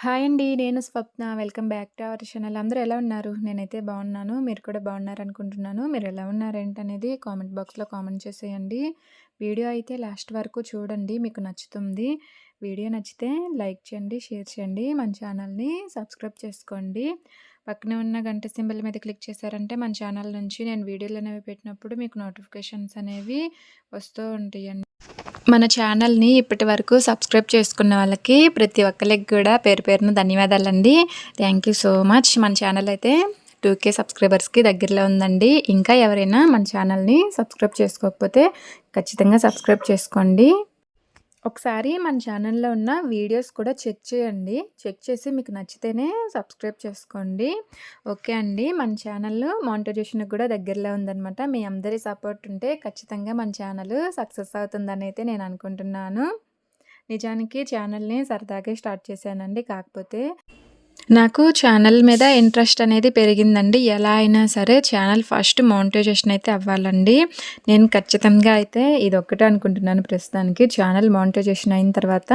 Hi అండి. నేను Swapna. Welcome back to our channel. అందరూ ఎలా ఉన్నారు? నేనైతే బాగున్నాను. మీరు కూడా బాగున్నారనుకుంటున్నాను. మీరు ఎలా ఉన్నారేంటనేది కామెంట్ బాక్స్‌లో కామెంట్ చేసేయండి. వీడియో అయితే లాస్ట్ వరకు చూడండి. మీకు నచ్చుతుంది. వీడియో నచ్చితే లైక్ చేయండి, షేర్ చేయండి. మన ఛానల్‌ని సబ్స్క్రైబ్ చేసుకోండి. పక్కనే ఉన్న గంట సింబల్ మీద క్లిక్ చేశారంటే మన ఛానల్ నుంచి నేను వీడియోలనేవి పెట్టినప్పుడు మీకు నోటిఫికేషన్స్ అనేవి వస్తూ ఉంటాయండి. మన ఛానల్‌ని ఇప్పటివరకు సబ్స్క్రైబ్ చేసుకున్న వాళ్ళకి ప్రతి ఒక్కళ్ళకి కూడా పేరు పేరున ధన్యవాదాలండి. Thank you so much. మన ఛానల్ అయితే 2K సబ్స్క్రైబర్స్‌కి దగ్గరలో ఉందండి. ఇంకా ఎవరైనా మన ఛానల్‌ని సబ్స్క్రైబ్ చేసుకోకపోతే ఖచ్చితంగా సబ్స్క్రైబ్ చేసుకోండి. ఒకసారి మన ఛానల్లో ఉన్న వీడియోస్ కూడా చెక్ చేయండి. చెక్ చేసి మీకు నచ్చితేనే సబ్స్క్రైబ్ చేసుకోండి. ఓకే అండి. మన ఛానల్ మానిటైజేషన్‌కి కూడా దగ్గరలో ఉందనమాట. మీ అందరి సపోర్ట్ ఉంటే ఖచ్చితంగా మన ఛానల్ సక్సెస్ అవుతుందని అయితే నేను అనుకుంటున్నాను. నిజానికి ఛానల్‌ని సరదాగే స్టార్ట్ చేశానండి. కాకపోతే నాకు ఛానల్ మీద ఇంట్రెస్ట్ అనేది పెరిగిందండి. ఎలా అయినా సరే ఛానల్ ఫస్ట్ మానిటైజేషన్ అయితే అవ్వాలండి. నేను ఖచ్చితంగా అయితే ఇదొక్కటే అనుకుంటున్నాను ప్రస్తుతానికి. ఛానల్ మానిటైజేషన్ అయిన తర్వాత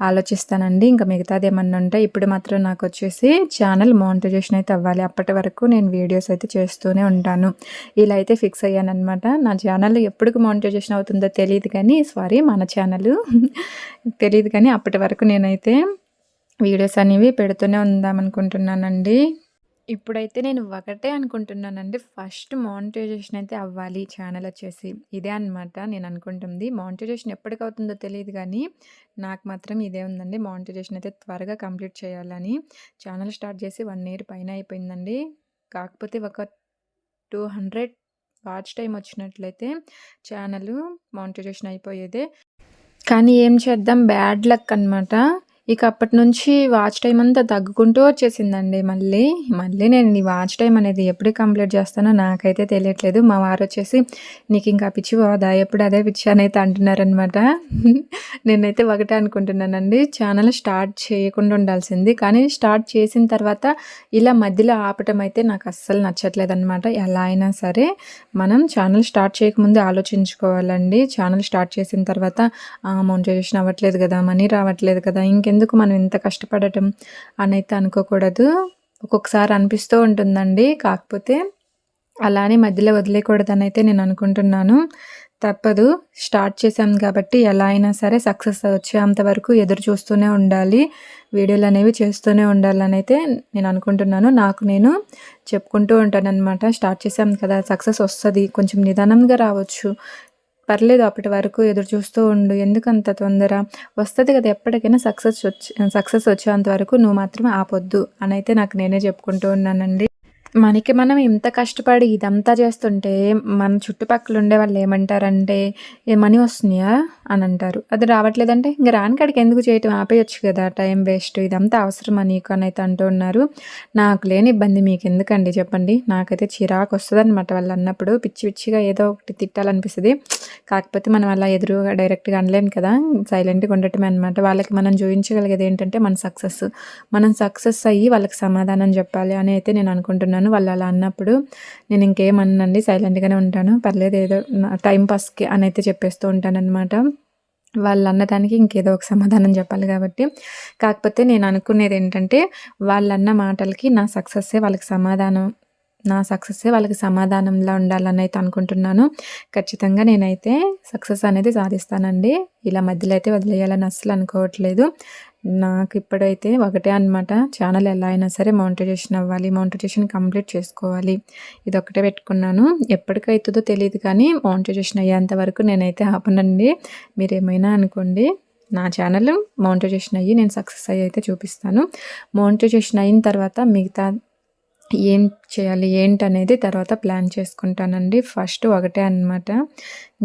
ఆలోచిస్తానండి. ఇంకా మిగతాది ఏమన్నా ఉంటే ఇప్పుడు మాత్రం నాకొచ్చేసి ఛానల్ మానిటైజేషన్ అయితే అవ్వాలి. అప్పటి వరకు నేను వీడియోస్ అయితే చేస్తూనే ఉంటాను. ఇలా అయితే ఫిక్స్ అయ్యాననమాట. నా ఛానల్ ఎప్పటికి మానిటైజేషన్ అవుతుందో తెలీదు కానీ మన ఛానల్ తెలీదు కానీ అప్పటి వరకు నేనైతే వీడియోస్ అనేవి పెడుతూనే ఉందామనుకుంటున్నానండి. ఇప్పుడైతే నేను ఒకటే అనుకుంటున్నానండి. ఫస్ట్ మానిటైజేషన్ అయితే అవ్వాలి ఛానల్ వచ్చేసి. ఇదే అనమాట నేను అనుకుంటుంది. మానిటైజేషన్ ఎప్పటికవుతుందో తెలీదు కానీ నాకు మాత్రం ఇదే ఉందండి. మానిటైజేషన్ అయితే త్వరగా కంప్లీట్ చేయాలని. ఛానల్ స్టార్ట్ చేసి 1 ఇయర్ పైన అయిపోయిందండి. కాకపోతే ఒక 200 వాచ్ టైమ్ వచ్చినట్లయితే ఛానల్ మానిటైజేషన్ అయిపోయేదే. కానీ ఏం చేద్దాం, బ్యాడ్ లక్ అనమాట. ఇక అప్పటి నుంచి వాచ్ టైమ్ అంతా తగ్గుకుంటూ వచ్చేసిందండి. మళ్ళీ నేను ఈ వాచ్ టైమ్ అనేది ఎప్పుడు కంప్లీట్ చేస్తానో నాకైతే తెలియట్లేదు. మా వారు వచ్చేసి నీకు ఇంకా పిచ్చి పోదా, ఎప్పుడు అదే పిచ్చి అని అయితే అంటున్నారనమాట. నేనైతే ఒకటే అనుకుంటున్నానండి, ఛానల్ స్టార్ట్ చేయకుండా ఉండాల్సింది. కానీ స్టార్ట్ చేసిన తర్వాత ఇలా మధ్యలో ఆపటం అయితే నాకు అస్సలు నచ్చట్లేదు అనమాట. ఎలా అయినా సరే మనం ఛానల్ స్టార్ట్ చేయకముందే ఆలోచించుకోవాలండి. ఛానల్ స్టార్ట్ చేసిన తర్వాత మానిటైజేషన్ అవ్వట్లేదు కదా, మనీ రావట్లేదు కదా, ఇంకెందుకు మనం ఇంత కష్టపడటం అని అయితే అనుకోకూడదు. ఒక్కొక్కసారి అనిపిస్తూ ఉంటుందండి. కాకపోతే అలానే మధ్యలో వదిలేయకూడదని అయితే నేను అనుకుంటున్నాను. తప్పదు, స్టార్ట్ చేశాం కాబట్టి ఎలా అయినా సరే సక్సెస్ వచ్చేంత వరకు ఎదురు చూస్తూనే ఉండాలి. వీడియోలు అనేవి చేస్తూనే ఉండాలని అయితే నేను అనుకుంటున్నాను. నాకు నేను చెప్పుకుంటూ ఉంటానన్నమాట. స్టార్ట్ చేశాం కదా, సక్సెస్ వస్తుంది, కొంచెం నిదానంగా రావచ్చు, పర్లేదు, అప్పటి వరకు ఎదురు చూస్తూ ఉండు, ఎందుకంత తొందర, వస్తుంది కదా ఎప్పటికైనా సక్సెస్ వచ్చేంత వరకు నువ్వు మాత్రం ఆపొద్దు అని అయితే నాకు నేనే చెప్పుకుంటూ ఉన్నానండి. మనకి మనం ఇంత కష్టపడి ఇదంతా చేస్తుంటే మన చుట్టుపక్కల ఉండే వాళ్ళు ఏమంటారంటే, ఏ మనీ వస్తున్నాయా అని అంటారు. అది రావట్లేదంటే ఇంక రాని కాడికి ఎందుకు చేయటం, ఆపేయచ్చు కదా, టైం వేస్ట్, ఇదంతా అవసరమా నీకు అని అయితే అంటూ ఉన్నారు. నాకు లేని ఇబ్బంది మీకు ఎందుకండి చెప్పండి. నాకైతే చిరాకు వస్తుంది అనమాట వాళ్ళు అన్నప్పుడు. పిచ్చి పిచ్చిగా ఏదో ఒకటి తిట్టాలనిపిస్తుంది. కాకపోతే మనం అలా ఎదురుగా డైరెక్ట్గా అనలేము కదా, సైలెంట్గా ఉండటమే అనమాట. వాళ్ళకి మనం చూపించగలిగేది ఏంటంటే మనం సక్సెస్ అయ్యి వాళ్ళకి సమాధానం చెప్పాలి అని అయితే నేను అనుకుంటున్నాను. వాళ్ళు అలా అన్నప్పుడు నేను ఇంకేమన్నానండి, సైలెంట్గానే ఉంటాను. పర్లేదు, ఏదో టైం పాస్కి అని అయితే చెప్పేస్తూ ఉంటానన్నమాట. వాళ్ళు అన్నదానికి ఇంకేదో ఒక సమాధానం చెప్పాలి కాబట్టి. కాకపోతే నేను అనుకునేది ఏంటంటే, వాళ్ళన్న మాటలకి నా సక్సెస్సే వాళ్ళకి సమాధానంలా ఉండాలని అయితే అనుకుంటున్నాను. ఖచ్చితంగా నేనైతే సక్సెస్ అనేది సాధిస్తానండి. ఇలా మధ్యలో అయితే వదిలేయాలని అస్సలు అనుకోవట్లేదు. నాకు ఇప్పుడైతే ఒకటే అనమాట, ఛానల్ ఎలా అయినా సరే మానిటైజేషన్ అవ్వాలి, మానిటైజేషన్ కంప్లీట్ చేసుకోవాలి, ఇదొక్కటే పెట్టుకున్నాను. ఎప్పటికవుతుందో తెలియదు కానీ మానిటైజేషన్ అయ్యేంత వరకు నేనైతే ఆపనండి. మీరేమైనా అనుకోండి, నా ఛానల్ మానిటైజేషన్ అయ్యి నేను సక్సెస్ అయ్యి అయితే చూపిస్తాను. మానిటైజేషన్ అయిన తర్వాత మిగతా ఏం చేయాలి ఏంటనేది తర్వాత ప్లాన్ చేసుకుంటానండి. ఫస్ట్ ఒకటే అనమాట,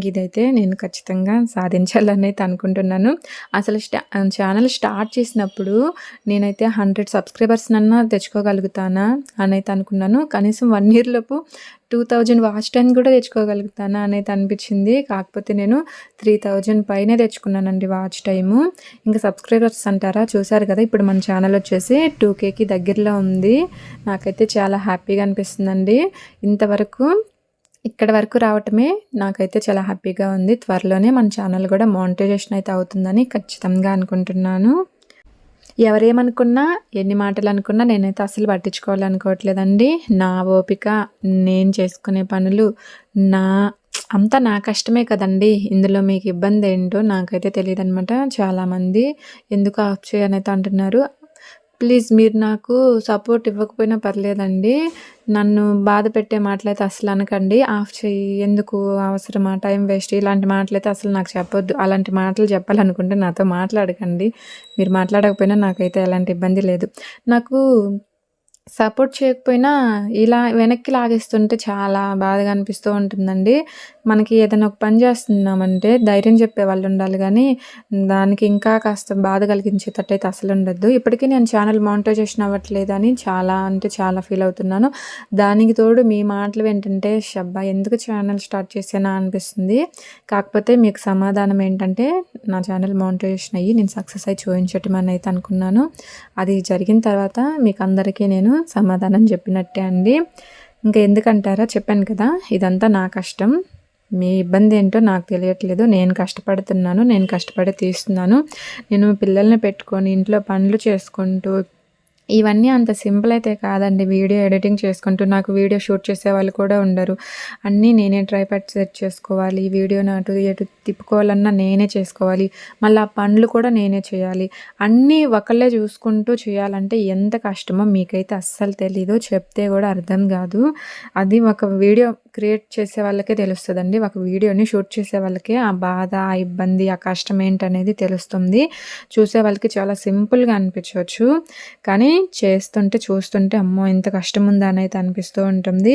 ఇదైతే నేను ఖచ్చితంగా సాధించాలని అయితే అనుకుంటున్నాను. అసలు ఛానల్ స్టార్ట్ చేసినప్పుడు నేనైతే 100 సబ్స్క్రైబర్స్నన్నా తెచ్చుకోగలుగుతానా అని అయితే అనుకున్నాను. కనీసం 1 ఇయర్లోపు 2000 వాచ్ టైం కూడా తెచ్చుకోగలుగుతానా అని అయితే అనిపించింది. కాకపోతే నేను 3000 పైనే తెచ్చుకున్నానండి వాచ్ టైము. ఇంకా సబ్స్క్రైబర్స్ అంటారా, చూసారు కదా, ఇప్పుడు మన ఛానల్ వచ్చేసి 2Kకి దగ్గరలో ఉంది. నాకైతే చాలా హ్యాపీగా అనిపిస్తుందండి. ఇక్కడ వరకు రావటమే నాకైతే చాలా హ్యాపీగా ఉంది. త్వరలోనే మన ఛానల్ కూడా మానిటైజేషన్ అయితే అవుతుందని ఖచ్చితంగా అనుకుంటున్నాను. ఎవరేమనుకున్నా, ఎన్ని మాటలనుకున్నా నేనైతే అస్సలు పట్టించుకోవాలనుకోవట్లేదండి. నా ఓపిక, నేను చేసుకునే పనులు, నా అంతా నా కష్టమే కదండీ! ఇందులో మీకు ఇబ్బందేంటో నాకైతే తెలీదనమాట. చాలామంది ఎందుకు ఆఫ్ చేయనైతే అంటున్నారు. ప్లీజ్ మీరు నాకు సపోర్ట్ ఇవ్వకపోయినా పర్లేదండి. నన్ను బాధ పెట్టే మాటలైతే అస్సలు అనకండి. ఆఫ్ చెయ్యి, ఎందుకు అవసరమా, టైం వేస్ట్, ఇలాంటి మాటలైతే అసలు నాకు చెప్పొద్దు. అలాంటి మాటలు చెప్పాలనుకుంటే నాతో మాట్లాడకండి. మీరు మాట్లాడకపోయినా నాకైతే ఎలాంటి ఇబ్బంది లేదు. నాకు సపోర్ట్ చేయకపోయినా ఇలా వెనక్కి లాగేస్తుంటే చాలా బాధగా అనిపిస్తూ ఉంటుందండి. మనకి ఏదైనా ఒక పని చేస్తున్నామంటే ధైర్యం చెప్పేవాళ్ళు ఉండాలి గానీ, దానికి ఇంకా కాస్త బాధ కలిగించేటట్టయితే అసలు ఉండొద్దు. ఇప్పటికీ నేను ఛానల్ మానిటైజేషన్ అవ్వట్లేదని చాలా అంటే చాలా ఫీల్ అవుతున్నాను. దానికి తోడు మీ మాటలు వింటుంటే షబ్బా! ఎందుకు ఛానల్ స్టార్ట్ చేశానా అనిపిస్తుంది. కాకపోతే మీకు సమాధానం ఏంటంటే, నా ఛానల్ మానిటైజేషన్ అయ్యి నేను సక్సెస్ అయ్యి చూయించటం అని అయితే అనుకున్నాను. అది జరిగిన తర్వాత మీకు అందరికీ నేను సమాధానం చెప్పినట్టే అండి. ఇంకా ఎందుకంటారా, చెప్పాను కదా, ఇదంతా నా కష్టం. మీ ఇబ్బంది ఏంటో నాకు తెలియట్లేదు. నేను కష్టపడుతున్నాను, నేను కష్టపడి తీస్తున్నాను. నేను పిల్లల్ని పెట్టుకొని ఇంట్లో పనులు చేసుకుంటూ, ఇవన్నీ అంత సింపుల్ అయితే కాదండి. వీడియో ఎడిటింగ్ చేసుకుంటూ, నాకు వీడియో షూట్ చేసే వాళ్ళు కూడా ఉండరు. అన్నీ నేనే ట్రైపాడ్ సెట్ చేసుకోవాలి, వీడియోని అటు ఇటు తిప్పుకోవాలన్నా నేనే చేసుకోవాలి, మళ్ళీ ఆ పనులు కూడా నేనే చేయాలి. అన్నీ ఒకళ్ళే చూసుకుంటూ చేయాలంటే ఎంత కష్టమో మీకైతే అస్సలు తెలీదు, చెప్తే కూడా అర్థం కాదు. అది ఒక వీడియో క్రియేట్ చేసే వాళ్ళకే తెలుస్తుందండి. ఒక వీడియోని షూట్ చేసే వాళ్ళకే ఆ బాధ, ఆ ఇబ్బంది, ఆ కష్టం ఏంటనేది తెలుస్తుంది. చూసే వాళ్ళకి చాలా సింపుల్గా అనిపించవచ్చు, కానీ చేస్తుంటే చూస్తుంటే అమ్మో ఇంత కష్టం ఉందా అని అయితే అనిపిస్తూ ఉంటుంది.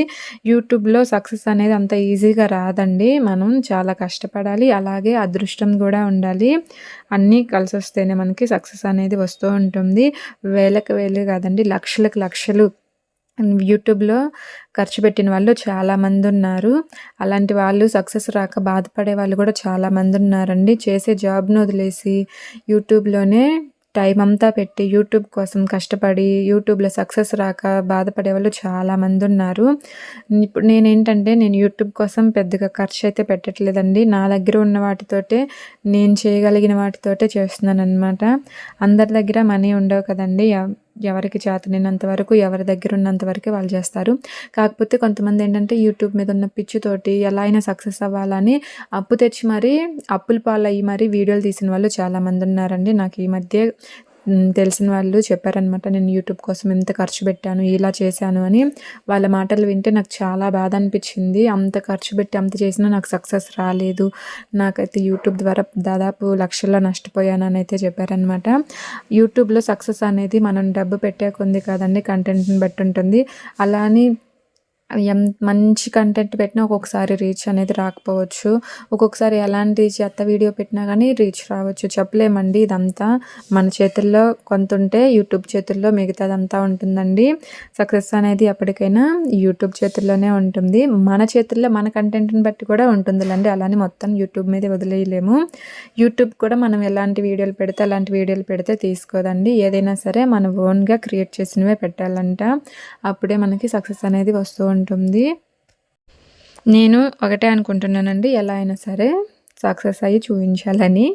యూట్యూబ్లో సక్సెస్ అనేది అంత ఈజీగా రాదండి. మనం చాలా కష్టపడాలి, అలాగే అదృష్టం కూడా ఉండాలి. అన్నీ కలిసి వస్తేనే మనకి సక్సెస్ అనేది వస్తూ ఉంటుంది. వేలకు వేలు కాదండి, లక్షలకు లక్షలు యూట్యూబ్లో ఖర్చు పెట్టిన వాళ్ళు చాలామంది ఉన్నారు. అలాంటి వాళ్ళు సక్సెస్ రాక బాధపడే వాళ్ళు కూడా చాలామంది ఉన్నారండి. చేసే జాబ్ను వదిలేసి యూట్యూబ్లోనే టైం అంతా పెట్టి యూట్యూబ్ కోసం కష్టపడి యూట్యూబ్లో సక్సెస్ రాక బాధపడే వాళ్ళు చాలామంది ఉన్నారు. ఇప్పుడు నేను యూట్యూబ్ కోసం పెద్దగా ఖర్చు అయితే పెట్టట్లేదండి. నా దగ్గర ఉన్న వాటితోటే, నేను చేయగలిగిన వాటితోటే చేస్తున్నాను అనమాట. అందరి దగ్గర మనీ ఉండవు కదండి. ఎవరికి చేతనైనంత వరకు, ఎవరి దగ్గర ఉన్నంత వరకే వాళ్ళు చేస్తారు. కాకపోతే కొంతమంది ఏంటంటే యూట్యూబ్ మీద ఉన్న పిచ్చితోటి ఎలా అయినా సక్సెస్ అవ్వాలని అప్పు తెచ్చి మరీ, అప్పుల పాలయ్యి మరీ వీడియోలు తీసిన వాళ్ళు చాలామంది ఉన్నారండి. నాకు ఈ మధ్య తెలిసిన వాళ్ళు చెప్పారనమాట, నేను యూట్యూబ్ కోసం ఎంత ఖర్చు పెట్టాను, ఇలా చేశాను అని. వాళ్ళ మాటలు వింటే నాకు చాలా బాధ అనిపించింది. అంత ఖర్చు పెట్టి అంత చేసినా నాకు సక్సెస్ రాలేదు, నాకైతే యూట్యూబ్ ద్వారా దాదాపు లక్షల్లో నష్టపోయాను అని అయితే చెప్పారనమాట. యూట్యూబ్లో సక్సెస్ అనేది మనం డబ్బు పెట్టే కొంది కాదండి, కంటెంట్ని బట్టి ఉంటుంది. అలా అని మంచి కంటెంట్ పెట్టినా ఒక్కొక్కసారి రీచ్ అనేది రాకపోవచ్చు. ఒక్కొక్కసారి ఎలాంటి చెత్త వీడియో పెట్టినా కానీ రీచ్ రావచ్చు, చెప్పలేమండి. ఇదంతా మన చేతుల్లో కొంత ఉంటే యూట్యూబ్ చేతుల్లో మిగతాదంతా ఉంటుందండి. సక్సెస్ అనేది ఎప్పటికైనా యూట్యూబ్ చేతుల్లోనే ఉంటుంది. మన చేతుల్లో మన కంటెంట్ని బట్టి కూడా ఉంటుందిలేండి. అలానే మొత్తం యూట్యూబ్ మీద వదిలేయలేము. యూట్యూబ్ కూడా మనం ఎలాంటి వీడియోలు పెడితే అలాంటి వీడియోలు పెడితే తీసుకోదండి. ఏదైనా సరే మన ఓన్గా క్రియేట్ చేసినవే పెట్టాలంట, అప్పుడే మనకి సక్సెస్ అనేది వస్తూ ఉంటుంది. నేను ఒకటే అనుకుంటున్నానండి, ఎలా అయినా సరే సక్సెస్ అయ్యి చూపించాలని.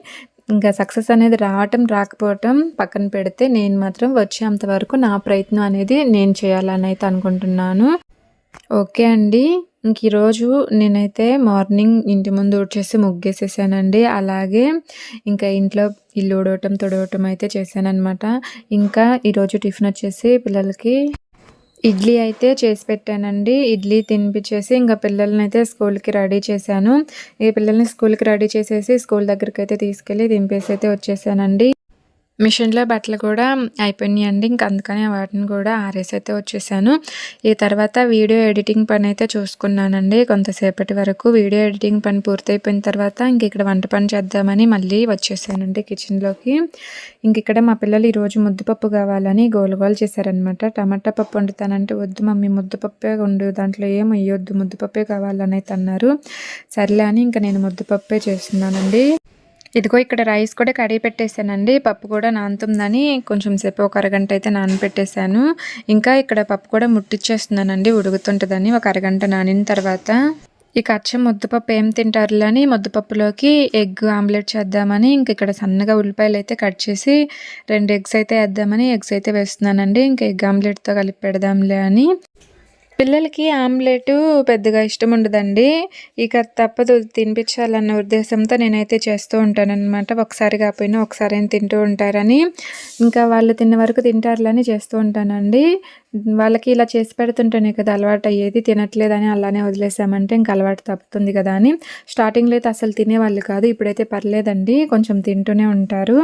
ఇంకా సక్సెస్ అనేది రావటం రాకపోవటం పక్కన పెడితే, నేను మాత్రం వచ్చేంత వరకు నా ప్రయత్నం అనేది నేను చేయాలని అయితే అనుకుంటున్నాను. ఓకే అండి. ఇంక ఈరోజు నేనైతే మార్నింగ్ ఇంటి ముందు ఊడ్చేసి ముగ్గేసేసానండి. అలాగే ఇంకా ఇంట్లో ఇల్లు ఊడవటం తుడవటం అయితే చేశానన్నమాట. ఇంకా ఈరోజు టిఫిన్ వచ్చేసి పిల్లలకి ఇడ్లీ అయితే చేసి పెట్టానండి. ఇడ్లీ తినిపించేసి ఇంకా పిల్లల్ని అయితే స్కూల్కి రెడీ చేశాను. ఈ పిల్లల్ని స్కూల్కి రెడీ చేసేసి స్కూల్ దగ్గరికి అయితే తీసుకెళ్ళి దింపేసి అయితే వచ్చేసానండి. మిషన్లో బట్టలు కూడా అయిపోయినాయండి. ఇంక అందుకని వాటిని కూడా ఆరేసి అయితే వచ్చేసాను. ఈ తర్వాత వీడియో ఎడిటింగ్ పని అయితే చూసుకున్నానండి. కొంతసేపటి వరకు వీడియో ఎడిటింగ్ పని పూర్తయిపోయిన తర్వాత ఇంక ఇక్కడ వంట పని చేద్దామని మళ్ళీ వచ్చేసానండి కిచెన్లోకి. ఇంక ఇక్కడ మా పిల్లలు ఈరోజు ముద్దపప్పు కావాలని గోలు చేశారనమాట. టమాటా పప్పు వండుతానంటే, వద్దు మమ్మీ ముద్దపప్పే వండు, దాంట్లో ఏం వేయొద్దు, ముద్దపప్పే కావాలని అయితే అన్నారు. సర్లే అని ఇంకా నేను ముద్దపప్పే చేస్తున్నానండి. ఇదిగో ఇక్కడ రైస్ కూడా కడిగి పెట్టేశానండి. పప్పు కూడా నానుతుందని కొంచెం సేపు ఒక అరగంట అయితే నానబెట్టేశాను. ఇంకా ఇక్కడ పప్పు కూడా ముట్టిచ్చేస్తున్నానండి, ఉడుకుతుంటుందని. ఒక అరగంట నానిన తర్వాత ఇక అచ్చం ముద్దపప్పు ఏం తింటారులే అని ముద్దపప్పులోకి ఎగ్ ఆమ్లెట్ చేద్దామని ఇంక ఇక్కడ సన్నగా ఉల్లిపాయలైతే కట్ చేసి 2 ఎగ్స్ అయితే ఏద్దామని ఎగ్స్ అయితే వేస్తున్నానండి. ఇంక ఎగ్ ఆమ్లెట్‌తో కలిపి పెడదాంలే అని. పిల్లలకి ఆమ్లెటు పెద్దగా ఇష్టం ఉండదండి. ఇక తప్పదు తినిపించాలన్న ఉద్దేశంతో నేనైతే చేస్తూ ఉంటాననమాట. ఒకసారి కాకపోయినా ఒకసారైనా తింటూ ఉంటారని. ఇంకా వాళ్ళు తిన్న వరకు తింటారులని చేస్తూ ఉంటానండి. వాళ్ళకి ఇలా చేసి పెడుతుంటేనే కదా అలవాటయ్యేది. తినట్లేదని అలానే వదిలేసామంటే ఇంక అలవాటు తప్పుతుంది కదా అని. స్టార్టింగ్‌లో అయితే అసలు తినేవాళ్ళు కాదు. ఇప్పుడైతే పర్లేదండి. కొంచెం తింటూనే ఉంటారు.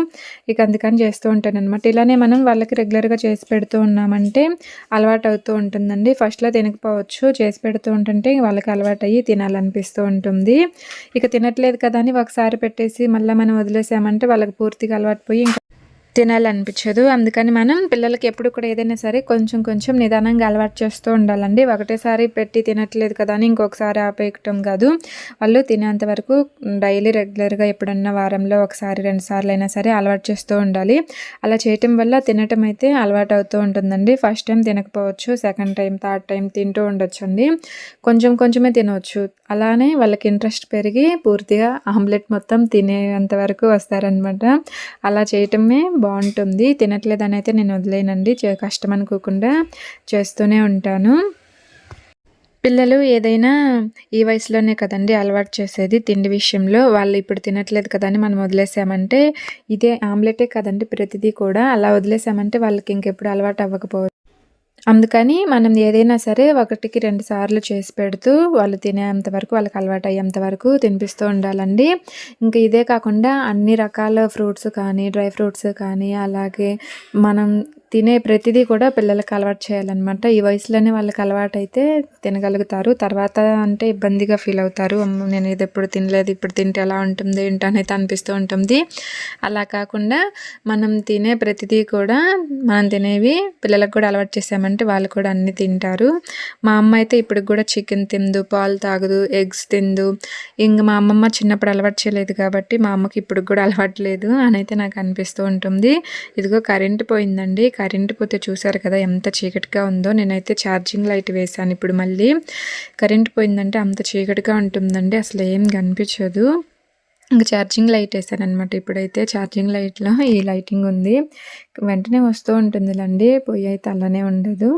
ఇక అందుకని చేస్తూ ఉంటాననమాట. ఇలానే మనం వాళ్ళకి రెగ్యులర్‌గా చేసి పెడుతూ ఉన్నామంటే అలవాటు అవుతూ ఉంటుందండి. ఫస్ట్‌లో తినకపోవచ్చు. చేసి పెడుతూ ఉంటుంటే వాళ్ళకి అలవాటయ్యి తినాలనిపిస్తూ ఉంటుంది. ఇక తినట్లేదు కదా అని ఒకసారి పెట్టేసి మళ్ళీ మనం వదిలేసామంటే వాళ్ళకి పూర్తిగా అలవాటు పోయి తినాలనిపించదు. అందుకని మనం పిల్లలకి ఎప్పుడు కూడా ఏదైనా సరే కొంచెం కొంచెం నిదానంగా అలవాటు చేస్తూ ఉండాలండి. ఒకటేసారి పెట్టి తినట్లేదు కదా అని ఇంకొకసారి ఆపేయటం కాదు. వాళ్ళు తినేంత వరకు డైలీ రెగ్యులర్‌గా ఎప్పుడన్నా వారంలో ఒకసారి 2 సార్లైనా సరే అలవాటు చేస్తూ ఉండాలి. అలా చేయటం వల్ల తినటం అయితే అలవాటు అవుతూ ఉంటుందండి. ఫస్ట్ టైం తినకపోవచ్చు. సెకండ్ టైం, థర్డ్ టైం తింటూ ఉండొచ్చండి. కొంచెం కొంచెమే తినవచ్చు. అలానే వాళ్ళకి ఇంట్రెస్ట్ పెరిగి పూర్తిగా ఆమ్లెట్ మొత్తం తినేంత వరకు వస్తారనమాట. అలా చేయటమే బాగుంటుంది. తినట్లేదని అయితే నేను వదిలేయనండి. కష్టం అనుకోకుండా చేస్తూనే ఉంటాను. పిల్లలు ఏదైనా ఈ వయసులోనే కదండీ అలవాటు చేసేది తిండి విషయంలో. వాళ్ళు ఇప్పుడు తినట్లేదు కదా అని మనం వదిలేసామంటే ఇదే ఆమ్లెటే కదండీ ప్రతిదీ కూడా. అలా వదిలేసామంటే వాళ్ళకి ఇంకెప్పుడు అలవాటు అవ్వకపోవచ్చు. అందుకని మనం ఏదైనా సరే 1కి 2 సార్లు చేసి పెడుతూ వాళ్ళు తినేంత వరకు వాళ్ళకి అలవాటు అయ్యేంత వరకు తినిపిస్తూ ఉండాలండి. ఇంకా ఇదే కాకుండా అన్ని రకాల ఫ్రూట్స్ కానీ, డ్రై ఫ్రూట్స్ కానీ, అలాగే మనం తినే ప్రతిదీ కూడా పిల్లలకి అలవాటు చేయాలన్నమాట. ఈ వయసులోనే వాళ్ళకి అలవాటైతే తినగలుగుతారు. తర్వాత అంటే ఇబ్బందిగా ఫీల్ అవుతారు. అమ్మో! నేను ఇది ఎప్పుడు తినలేదు, ఇప్పుడు తింటే ఎలా ఉంటుంది ఏంటనైతే అనిపిస్తూ ఉంటుంది. అలా కాకుండా మనం తినే ప్రతిదీ కూడా మనం తినేవి పిల్లలకు కూడా అలవాటు చేసామంటే వాళ్ళు కూడా అన్నీ తింటారు. మా అమ్మ అయితే ఇప్పటికి కూడా చికెన్ తినదు, పాలు తాగదు, ఎగ్స్ తినదు. ఇంక మా అమ్మమ్మ చిన్నప్పుడు అలవాటు చేయలేదు కాబట్టి మా అమ్మకి ఇప్పటికి కూడా అలవాటు లేదు అనైతే నాకు అనిపిస్తూ ఉంటుంది. ఇదిగో కరెంట్ పోయిందండి. కరెంట్ పోతే చూసారు కదా ఎంత చీకటిగా ఉందో. నేనైతే ఛార్జింగ్ లైట్ వేశాను. ఇప్పుడు మళ్ళీ కరెంట్ పోయిందంటే అంత చీకటిగా ఉంటుందండి. అసలు ఏం కనిపించదు. ఇంకా ఛార్జింగ్ లైట్ వేసాననమాట. ఇప్పుడైతే ఛార్జింగ్ లైట్‌లో ఈ లైటింగ్ ఉంది. వెంటనే వస్తూ ఉంటుందిలెండి. పొయ్యి అయితే అలానే ఉండదు.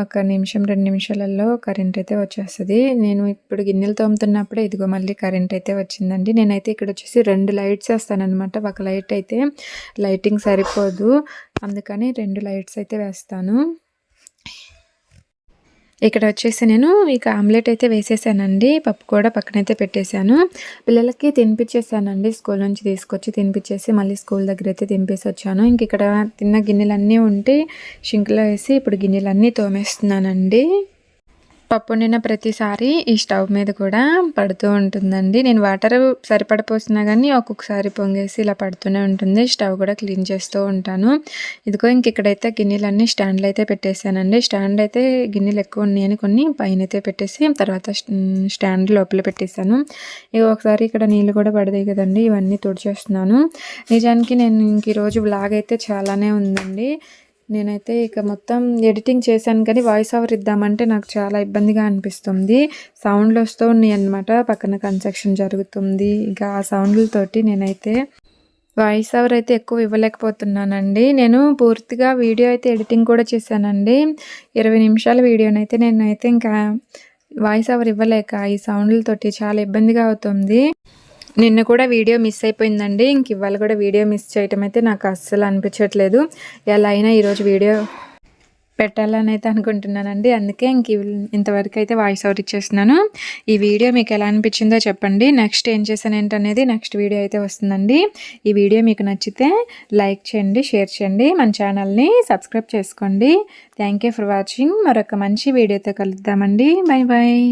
ఒక నిమిషం, 2 నిమిషాలలో కరెంట్ అయితే వచ్చేస్తది. నేను ఇప్పుడు గిన్నెలు తోముతున్నప్పుడే ఇదిగో మళ్ళీ కరెంట్ అయితే వచ్చిందండి. నేనైతే ఇక్కడ వచ్చేసి 2 లైట్స్ వేస్తాననమాట. ఒక లైట్ అయితే లైటింగ్ సరిపోదు. అందుకని 2 లైట్స్ అయితే వేస్తాను. ఇక్కడ వచ్చేసి నేను ఇక ఆమ్లెట్ అయితే వేసేసానండి. పప్పు కూడా పక్కనైతే పెట్టేశాను. పిల్లలకి తినిపించేసానండి. స్కూల్ నుంచి తీసుకొచ్చి తినిపించేసి మళ్ళీ స్కూల్ దగ్గర అయితే దింపేసి వచ్చాను. ఇంక ఇక్కడ తిన్న గిన్నెలన్నీ ఉంటే షింక్‌లో వేసి ఇప్పుడు గిన్నెలన్నీ తోమేస్తున్నానండి. పప్పు వండిన ప్రతిసారి ఈ స్టవ్ మీద కూడా పడుతూ ఉంటుందండి. నేను వాటర్ సరిపడ పోసినా కానీ ఒక్కొక్కసారి పొంగేసి ఇలా పడుతూనే ఉంటుంది. స్టవ్ కూడా క్లీన్ చేస్తూ ఉంటాను. ఇదిగో ఇంక ఇక్కడైతే గిన్నెలన్నీ స్టాండ్లో అయితే పెట్టేశానండి. స్టాండ్ అయితే గిన్నెలు ఎక్కువ ఉన్నాయని కొన్ని పైన అయితే పెట్టేసి తర్వాత స్టాండ్ లోపల పెట్టేశాను. ఇక ఒకసారి ఇక్కడ నీళ్ళు కూడా పడతాయి కదండి, ఇవన్నీ తుడిచేస్తున్నాను. నిజానికి నేను ఇంక ఈరోజు వ్లాగ్ అయితే చాలానే ఉందండి. నేనైతే ఇక మొత్తం ఎడిటింగ్ చేశాను కానీ వాయిస్ ఓవర్ ఇద్దామంటే నాకు చాలా ఇబ్బందిగా అనిపిస్తుంది. సౌండ్లు వస్తూ ఉన్నాయి అన్నమాట. పక్కన కన్స్ట్రక్షన్ జరుగుతుంది. ఇక ఆ సౌండ్లతోటి నేనైతే వాయిస్ ఓవర్ అయితే ఎక్కువ ఇవ్వలేకపోతున్నానండి. నేను పూర్తిగా వీడియో అయితే ఎడిటింగ్ కూడా చేశానండి. 20 నిమిషాల వీడియోనైతే నేనైతే ఇంకా వాయిస్ ఓవర్ ఇవ్వలేక ఈ సౌండ్లతోటి చాలా ఇబ్బందిగా అవుతుంది. నిన్న కూడా వీడియో మిస్ అయిపోయిందండి. ఇంక ఇవాళ కూడా వీడియో మిస్ చేయటం అయితే నాకు అస్సలు అనిపించట్లేదు. ఎలా అయినా ఈరోజు వీడియో పెట్టాలని అయితే అనుకుంటున్నానండి. అందుకే ఇంతవరకు అయితే వాయిస్ ఓవర్ ఇచ్చేస్తున్నాను. ఈ వీడియో మీకు ఎలా అనిపించిందో చెప్పండి. నెక్స్ట్ ఏం చేశాను ఏంటనేది నెక్స్ట్ వీడియో అయితే వస్తుందండి. ఈ వీడియో మీకు నచ్చితే లైక్ చేయండి, షేర్ చేయండి, మన ఛానల్ని సబ్స్క్రైబ్ చేసుకోండి. Thank you for watching. మరొక మంచి వీడియోతో కలుద్దామండి. Bye bye.